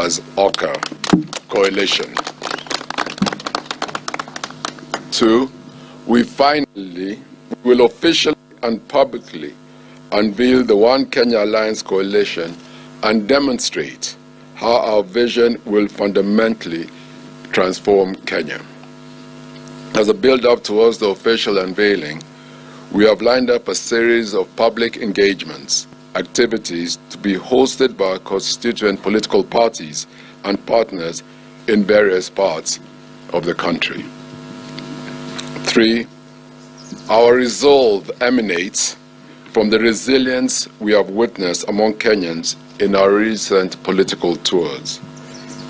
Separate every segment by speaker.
Speaker 1: as OKA coalition. 2, we finally will officially and publicly unveil the One Kenya Alliance coalition and demonstrate how our vision will fundamentally transform Kenya. As a build-up towards the official unveiling, we have lined up a series of public engagements, activities to be hosted by our constituent political parties and partners in various parts of the country. 3, our resolve emanates from the resilience we have witnessed among Kenyans in our recent political tours.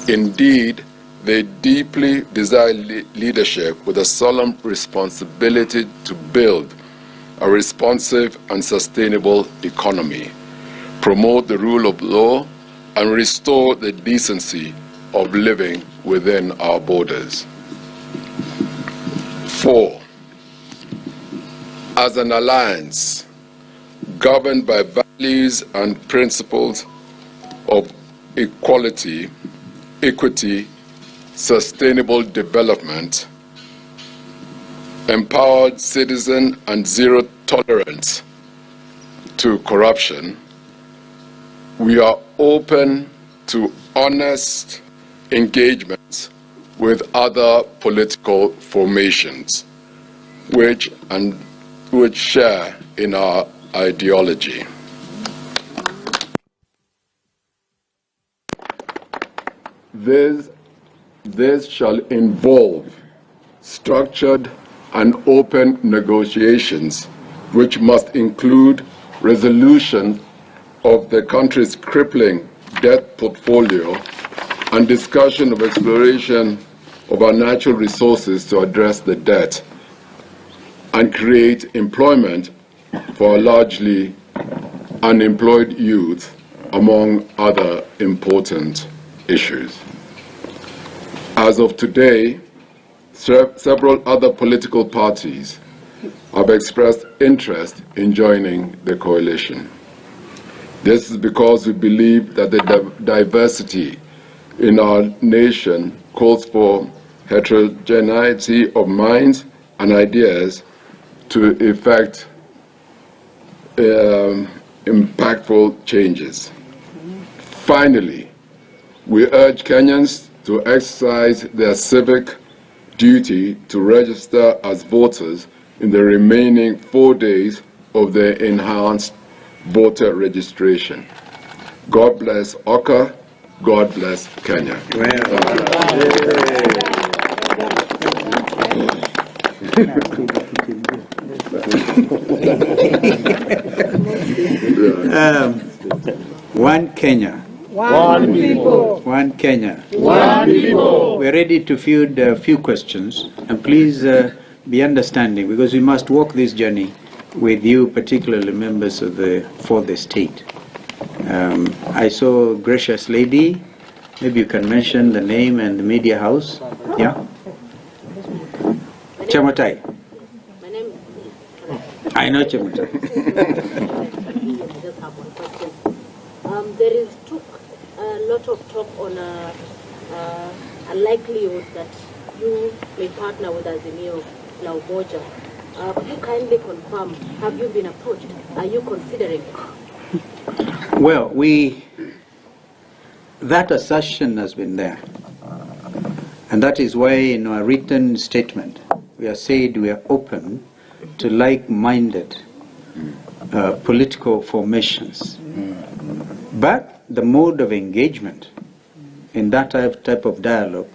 Speaker 1: Indeed, they deeply desire leadership with a solemn responsibility to build a responsive and sustainable economy, promote the rule of law, and restore the decency of living within our borders. 4, as an alliance governed by values and principles of equality, equity, sustainable development, empowered citizen, and zero tolerance to corruption, we are open to honest engagements with other political formations which share in our ideology. This shall involve structured and open negotiations which must include resolution of the country's crippling debt portfolio and discussion of exploration of our natural resources to address the debt and create employment for our largely unemployed youth, among other important issues. As of today, several other political parties have expressed interest in joining the coalition. This is because we believe that the diversity in our nation calls for heterogeneity of minds and ideas to effect impactful changes. Finally, we urge Kenyans to exercise their civic duty to register as voters in the remaining 4 days of the enhanced voter registration. God bless OKA. God bless Kenya.
Speaker 2: One Kenya.
Speaker 3: One people.
Speaker 2: One Kenya.
Speaker 3: One people.
Speaker 2: We're ready to field a few questions, and please be understanding, because we must walk this journey with you, particularly members of for the state. I saw a gracious lady. Maybe you can mention the name and the media house. Yeah? Chamatai.
Speaker 4: My name
Speaker 2: I know Chamatai.
Speaker 4: I just have one question. There is a lot of talk on a likelihood that you may partner with Azimio Lauboja. Could you kindly confirm, have you been approached? Are you considering it?
Speaker 2: Well, that assertion has been there. And that is why in our written statement, we have said we are open to like-minded political formations. But the mode of engagement in that type of dialogue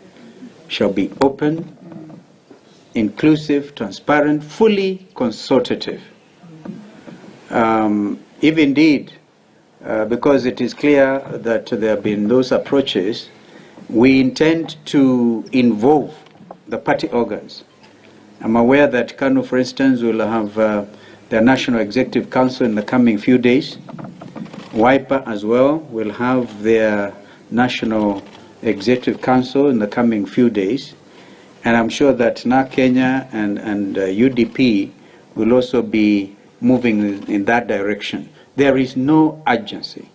Speaker 2: shall be open, inclusive, transparent, fully consultative. If indeed, because it is clear that there have been those approaches, we intend to involve the party organs. I'm aware that KANU, for instance, will have their National Executive Council in the coming few days. WIPA as well will have their National Executive Council in the coming few days. And I'm sure that NA Kenya and UDP will also be moving in that direction. There is no urgency.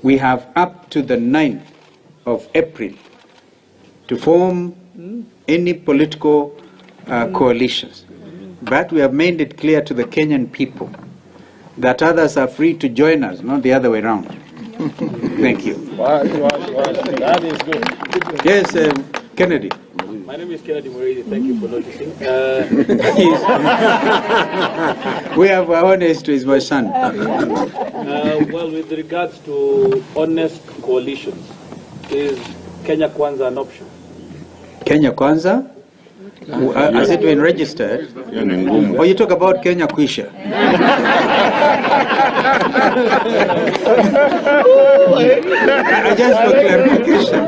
Speaker 2: We have up to the 9th of April to form any political coalitions. But we have made it clear to the Kenyan people that others are free to join us, not the other way around. Thank you.
Speaker 3: That is good.
Speaker 2: Yes, Kennedy.
Speaker 5: My name is Kennedy Muridi. Thank you for noticing.
Speaker 2: We have honest is my son.
Speaker 5: Well, with regards to honest coalitions, is Kenya Kwanza an option?
Speaker 2: Kenya Kwanza? Has it been registered? Or you talk about Kenya Kuisha? I just for clarification.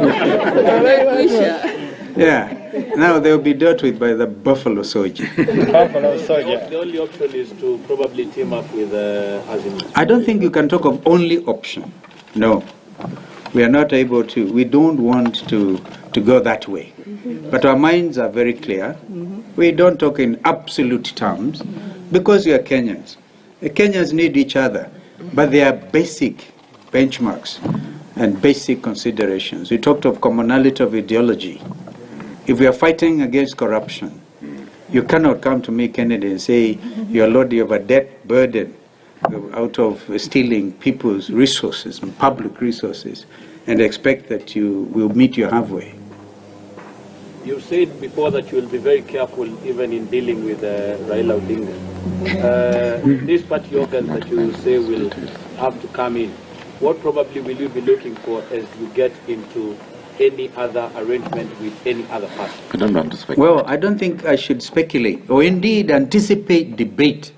Speaker 2: Yeah. Now they will be dealt with by the Buffalo Soldier.
Speaker 3: Buffalo Soldier.
Speaker 5: The only option is to probably team up with Azim.
Speaker 2: I don't think you can talk of only option. No. We are not able to, we don't want to go that way. But our minds are very clear. We don't talk in absolute terms because we are Kenyans. The Kenyans need each other, but there are basic benchmarks and basic considerations. We talked of commonality of ideology. If we are fighting against corruption, you cannot come to me, Kennedy, and say you're loaded of a debt burden out of stealing people's resources and public resources and expect that you will meet you halfway.
Speaker 5: You said before that you will be very careful even in dealing with Raila Odinga. These party organs that you say will have to come in, what probably will you be looking for as you get into any other arrangement with any other party?
Speaker 6: I don't want to speculate.
Speaker 2: Well, I don't think I should speculate or indeed anticipate debate.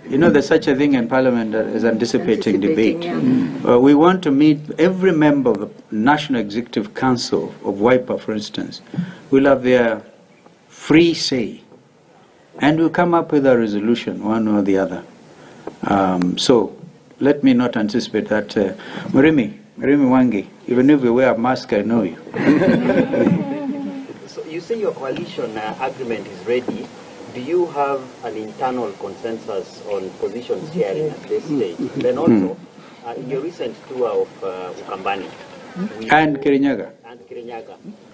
Speaker 2: You know, there's such a thing in Parliament as anticipating debate.
Speaker 4: Yeah.
Speaker 2: We want to meet every member of the National Executive Council of WIPA, for instance, will have their free say, and we'll come up with a resolution, one or the other. So let me not anticipate that. Murimi Wangi, even if you wear a mask, I know you.
Speaker 7: So you say your coalition agreement is ready. Do you have an internal consensus on position sharing at this stage? Then also, in your recent tour of Ukambani
Speaker 2: And Kirinyaga.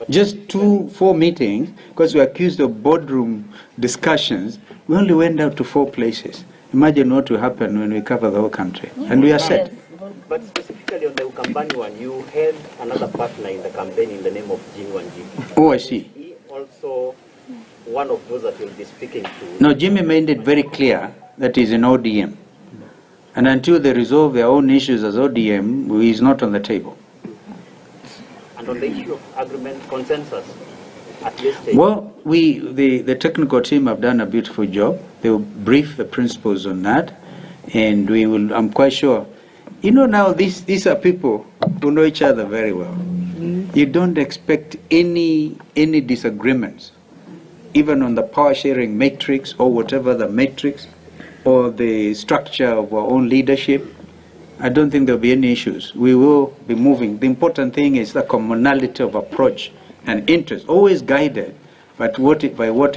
Speaker 2: Just 4 meetings, because we are accused of boardroom discussions, we only went out to 4 places. Imagine what will happen when we cover the whole country. And we are set.
Speaker 7: But specifically on the Ukambani one, you had another partner in the campaign in the name of Jimmy Wanjiru.
Speaker 2: Oh, I see.
Speaker 7: He also one of those that you'll be speaking to.
Speaker 2: No, Jimmy made it very clear that he's in ODM. And until they resolve their own issues as ODM, he's not on the table.
Speaker 7: And on the issue of agreement consensus at this stage?
Speaker 2: Well, the technical team have done a beautiful job. They will brief the principals on that. And we will, I'm quite sure. You know, now these are people who know each other very well. You don't expect any disagreements, even on the power sharing matrix or whatever the matrix or the structure of our own leadership. I don't think there'll be any issues. We will be moving. The important thing is the commonality of approach and interest, always guided by what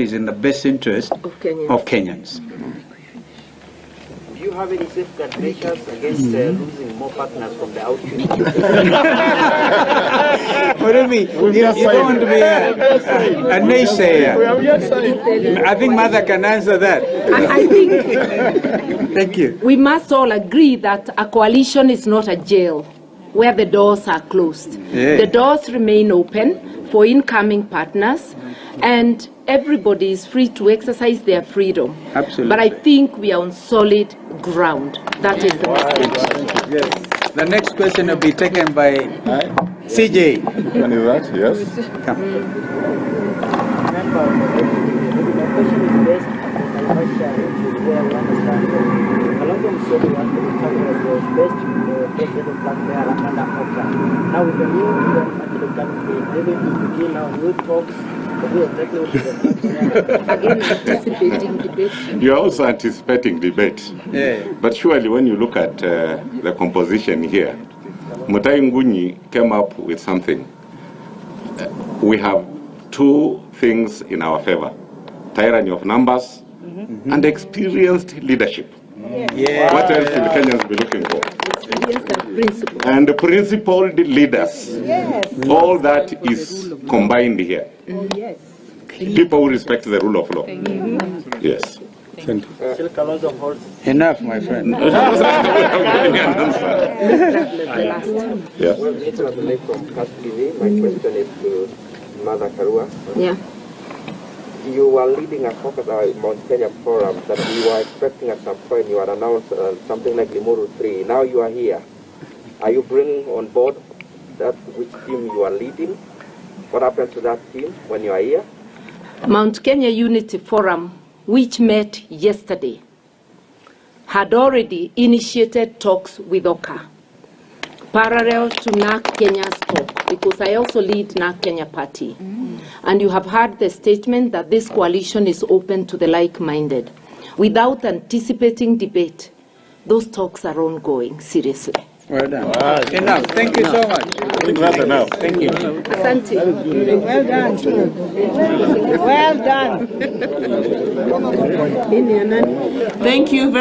Speaker 2: is in the best interest of Kenyans.
Speaker 7: Do you have any safeguard measures against losing more partners from the outfit?
Speaker 2: What do you mean? You don't want to be a naysayer. I think Mother can answer that.
Speaker 8: I think
Speaker 2: Thank you.
Speaker 8: we must all agree that a coalition is not a jail where the doors are closed.
Speaker 2: Yeah.
Speaker 8: The doors remain open for incoming partners, and everybody is free to exercise their freedom.
Speaker 2: Absolutely.
Speaker 8: But I think we are on solid ground. That is the message.
Speaker 2: Yes. The next question will be taken by CJ.
Speaker 6: Can you that? Yes.
Speaker 2: Come.
Speaker 9: Remember, the question is based on the culture where we understand Kalonzo Musyoka was the best president of Black Bear under OKA. Now with the new party government, maybe to begin now new talks.
Speaker 8: Again, anticipating debate.
Speaker 6: You're also anticipating debate.
Speaker 2: Yeah.
Speaker 6: But surely when you look at the composition here, Mutai Ngunyi came up with something. We have 2 things in our favor: tyranny of numbers and experienced leadership.
Speaker 2: Yeah.
Speaker 6: What else will Kenyans be looking for?
Speaker 8: Yes, sir. Principle.
Speaker 6: and principled leaders.
Speaker 10: Yes.
Speaker 6: All that is combined here.
Speaker 10: Yes.
Speaker 6: People who respect the rule of law. Yes.
Speaker 2: Thank you.
Speaker 5: Still Kalonzo holds.
Speaker 2: Enough, my friend.
Speaker 6: Yeah.
Speaker 11: Well, this was Lake from TV. My question is to Mother Karua.
Speaker 8: Yeah.
Speaker 11: You were leading a focus Mount Kenya forum that we were expecting at some point. You had announced something like Limuru 3. Now you are here. Are you bringing on board that which team you are leading? What happens to that team when you are here?
Speaker 8: Mount Kenya Unity Forum, which met yesterday, had already initiated talks with OKA, parallel to NARC Kenya's talk, because I also lead NARC Kenya Party. And you have heard the statement that this coalition is open to the like-minded. Without anticipating debate, those talks are ongoing, seriously.
Speaker 2: Well done. Enough. Thank you so much.
Speaker 6: That's enough.
Speaker 2: Thank you.
Speaker 8: Asante.
Speaker 10: Well done. Well done.
Speaker 8: Thank you very